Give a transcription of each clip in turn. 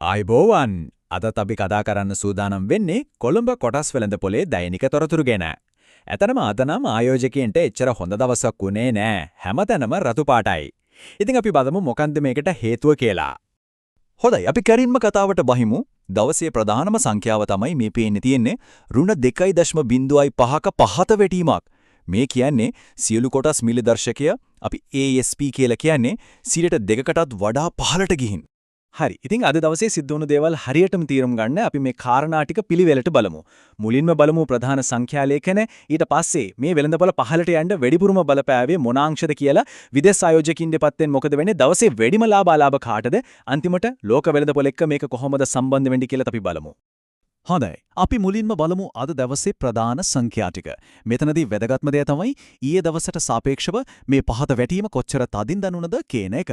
ආයිබෝවන් අදත් අපි කතා කරන්න සූදානම් වෙන්නේ කොළඹ කොටස් වෙළඳපොලේ දෛනික තොරතුරු ගැන. ඇතනම අද නම් ආයෝජකයන්ට එච්චර හොඳ දවසක් උනේ නෑ. හැමතැනම රතු පාටයි. ඉතින් අපි බලමු මොකන්ද මේකට හේතුව කියලා. හොඳයි අපි කරින්ම කතාවට බහිමු. දවසේ ප්‍රධානම සංඛ්‍යාව තමයි මේ පේන්නේ තියෙන්නේ රුණ 2.05ක පහත වැටීමක්. මේ කියන්නේ සියලු කොටස් මිල දර්ශකය අපි ASP කියලා කියන්නේ 2%කටත් වඩා පහළට ගිහින්. හරි. ඉතින් අද දවසේ සිද්ධ වුණු දේවල් හරියටම තීරම් ගන්න අපි මේ කාරණා ටික පිළිවෙලට බලමු. මුලින්ම බලමු ප්‍රධාන සංඛ්‍යා ලේඛන. ඊට පස්සේ මේ වෙළඳපොළ පහළට යන්න වැඩිපුරම බලපෑවේ මොන අංශද කියලා විදේශ ආයෝජකින් දෙපැත්තෙන් මොකද වෙන්නේ? දවසේ වැඩිම ලාභ අලාභ කාටද? අන්තිමට ලෝක වෙළඳපොළ එක්ක මේක කොහොමද සම්බන්ධ වෙන්නේ කියලා අපි බලමු. හොඳයි. අපි මුලින්ම බලමු අද දවසේ ප්‍රධාන සංඛ්‍යා ටික. මෙතනදී වැදගත්ම දේ තමයි ඊයේ දවසට සාපේක්ෂව මේ පහත වැටීම කොච්චර තදින් දනුනද කියන එක.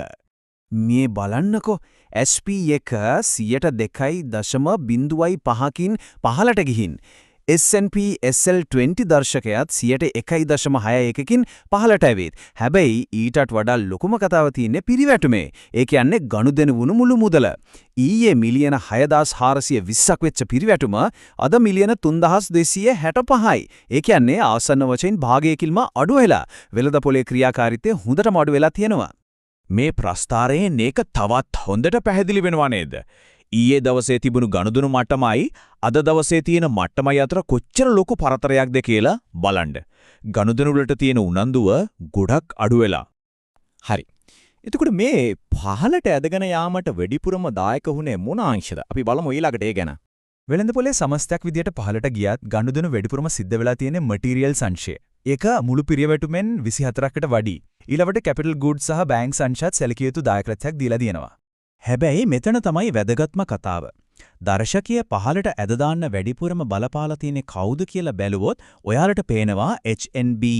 මේ බලන්නකෝ SP එක 2.5කින් පහළට ගිහින් S&P SL20 දර්ශකයත් 1.6කින් පහළට ඇවිත්. හැබැයි ඊටත් වඩා ලොකුම කතාව තියෙන්නේ පිරිවැටුමේ. ඒ කියන්නේ ගනුදෙනු වුණු මුළු මුදල. ඊයේ මිලියන 6420ක් වෙච්ච පිරිවැටුම අද මිලියන 3265යි. ඒ කියන්නේ ආසන්න වශයෙන් භාගයකින්ම අඩු වෙලා. වෙළඳපොලේ ක්‍රියාකාරීත්වය හොඳටම අඩු වෙලා තියෙනවා. මේ ප්‍රස්ථාරයෙන් ඒක තවත් හොඳට පැහැදිලි වෙනවා නේද? ඊයේ දවසේ තිබුණු ගනුදෙනු මට්ටමයි අද දවසේ තියෙන මට්ටමයි අතර කොච්චර ලොකු පරතරයක්ද කියලා බලන්න. ගනුදෙනු වලට තියෙන උනන්දුව ගොඩක් අඩු වෙලා. හරි. එතකොට මේ පහළට ඇදගෙන යාමට වැඩිපුරම දායක වුණේ මොන අංශද? අපි බලමු ඊළඟට ඒ ගැන. වෙළඳපොලේ සමස්තයක් විදියට පහළට ගියත් ගනුදෙනු වැඩිපුරම සිද්ධ වෙලා තියෙන්නේ මටීරියල්ස් අංශය. ඒක මුළු පිරිවැටුමෙන් 24කට වැඩි. ඊළඟට කැපිටල් ගුඩ්ස් සහ බැංක්ස් අංශات සැලකිය යුතු දායකත්වයක් දීලා තියෙනවා. හැබැයි මෙතන තමයි වැදගත්ම කතාව. දර්ශකීය පහළට ඇද දාන්න වැඩිපුරම බලපාලා තියෙන්නේ කවුද කියලා බැලුවොත් ඔයාලට පේනවා HNB,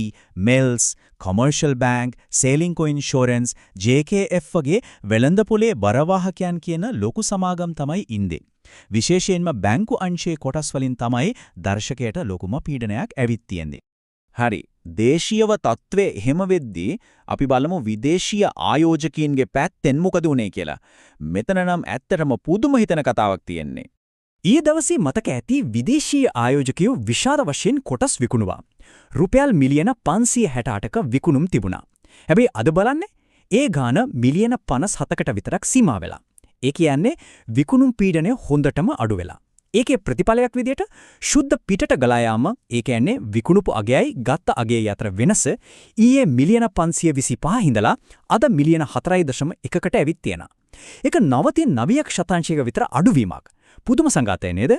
Mills, Commercial Bank, Sailingco Insurance, JKF වගේ වෙළඳපොලේ බරවාහකයන් කියන ලොකු සමාගම් තමයි ඉන්නේ. විශේෂයෙන්ම බැංකු අංශයේ කොටස් වලින් තමයි දර්ශකයට ලොකුම පීඩනයක් ඇවිත් තියෙන්නේ. හරි. දේශීයව තත්ත්වයේ එහෙම වෙද්දී අපි බලමු විදේශීය ආයෝජකයින්ගේ පැත්තෙන් මොකද උනේ කියලා. මෙතන නම් ඇත්තටම පුදුම හිතන කතාවක් තියෙන්නේ. ඊයේ දවසේ මතක ඇති විදේශීය ආයෝජකයෝ විශාල වශයෙන් කොටස් විකුණුවා. රුපියල් මිලියන 568ක විකුණුම් තිබුණා. හැබැයි අද බලන්නේ ඒ ගාණ මිලියන 57කට විතරක් සීමා වෙලා. ඒ කියන්නේ විකුණුම් පීඩනය හොඳටම අඩු වෙලා. ඒකේ ප්‍රතිඵලයක් විදියට සුද්ධ පිටට ගලා යාම ඒ කියන්නේ විකුණුපු අගයයි ගත්ත අගයයි අතර වෙනස ඊයේ මිලියන 525 හිඳලා අද මිලියන 4.1කට ඇවිත් තියෙනවා. ඒක 99% විතර අඩුවීමක්. පුදුම සංගතය නේද?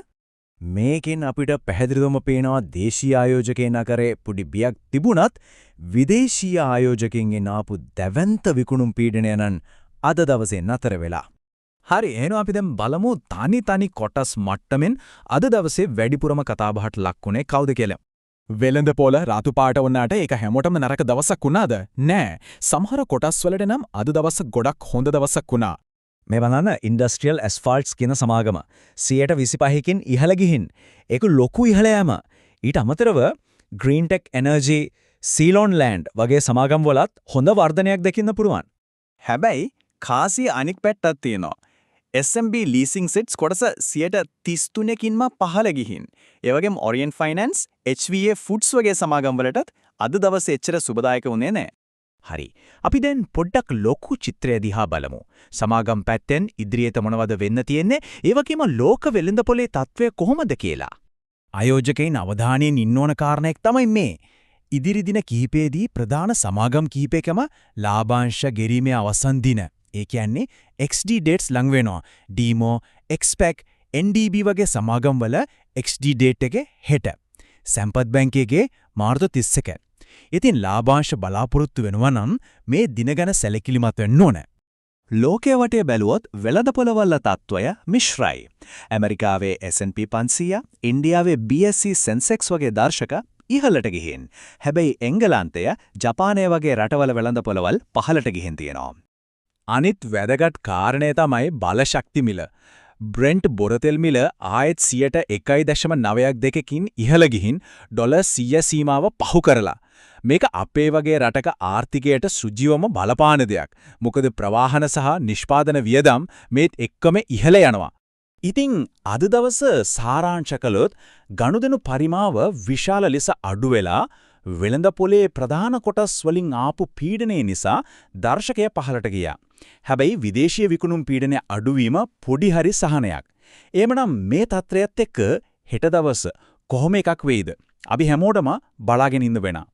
මේකෙන් අපිට පැහැදිලිවම පේනවා දේශීය ආයෝජකයන් අතරේ පොඩි බියක් තිබුණත් විදේශීය ආයෝජකයන්ගෙන් ආපු දැවැන්ත විකුණුම් පීඩනය නම් අද දවසේ නතර වෙලා. හරි එහෙනම් අපි දැන් බලමු තනි කොටස් මට්ටමින් අද දවසේ වැඩිපුරම කතාබහට ලක්ුණේ කවුද කියලා. වෙළඳපොළ රතු පාට වුණාට ඒක හැමෝටම නරක දවසක් වුණාද? නෑ. සමහර කොටස් වලට නම් අද දවස ගොඩක් හොඳ දවසක් වුණා. මේ බලන්න ඉන්ඩස්ට්‍රියල් ඇස්ෆාල්ට්ස් කියන සමාගම 125කින් ඉහළ ගිහින් ඒක ලොකු ඉහළ යෑම. ඊට අමතරව ග්‍රීන් ටෙක් එනර්ජි, සීලොන් ලෑන්ඩ් වගේ සමාගම් වලත් හොඳ වර්ධනයක් දකින්න පුළුවන්. හැබැයි කාසිය අනික් පැත්තක් තියෙනවා. SMB leasing sets කොටස 33කින්ම පහළ ගිහින්. ඒ වගේම Orient Finance, HVA Foods වගේ සමාගම් වලටත් අද දවසේ එච්චර සුබදායක වුණේ නැහැ. හරි. අපි දැන් පොඩ්ඩක් ලොකු චිත්‍රය දිහා බලමු. සමාගම් පැත්තෙන් ඉදිරියට මොනවද වෙන්න තියෙන්නේ? ඒ වගේම ලෝක වෙළඳපොලේ තත්ත්වය කොහොමද කියලා. ආයෝජකයින් අවධානයෙන් ඉන්න ඕන කාරණයක් තමයි මේ. ඉදිරි දින කිහිපයේදී ප්‍රධාන සමාගම් කිහිපයකම ලාභාංශ ගෙරීමේ අවසන් දින. ඒ කියන්නේ XD dates ලඟ වෙනවා. DMO, XPAC, NDB වගේ සමාගම් වල XD date එක හෙට. සම්පත් බැංකුවේ මාර්තු 31. ඉතින් ලාභාංශ බලාපොරොත්තු වෙනවා නම් මේ දින ගැන සැලකිලිමත් වෙන්න ඕන. ලෝකයේ වටේ බැලුවොත් වෙළඳපොළවල තත්ත්වය මිශ්‍රයි. ඇමරිකාවේ S&P 500, ඉන්දියාවේ BSE Sensex වගේ දර්ශක ඉහළට ගිහින්. හැබැයි එංගලන්තය, ජපානය වගේ රටවල වෙළඳපොළවල් පහළට ගිහින් තියෙනවා. අනිත් වැදගත් කාරණය තමයි බලශක්ති මිල. බ්‍රෙන්ට් බොරතෙල් මිල ආයෙත් 101.92කින් ඉහළ ගිහින් ඩොලර් 100 සීමාව පහු කරලා. මේක අපේ වගේ රටක ආර්ථිකයට සුජීවම බලපාන දෙයක්. මොකද ප්‍රවාහන සහ නිෂ්පාදන වියදම් මේත් එක්කම ඉහළ යනවා. ඉතින් අද දවස සාරාංශ කළොත් ගනුදෙනු පරිමාව විශාල ලෙස අඩු වෙලා වෙළඳ පොලේ ප්‍රධාන කොටස් වලින් ආපු පීඩනය නිසා දර්ශකය පහළට ගියා. හැබැයි විදේශීය විකුණුම් පීඩනය අඩුවීම පොඩි හරි සහනයක්. එහෙමනම් මේ තත්ත්වයත් එක්ක හෙට දවස කොහොම එකක් වෙයිද? අපි හැමෝටම බලාගෙන ඉන්න වෙනවා.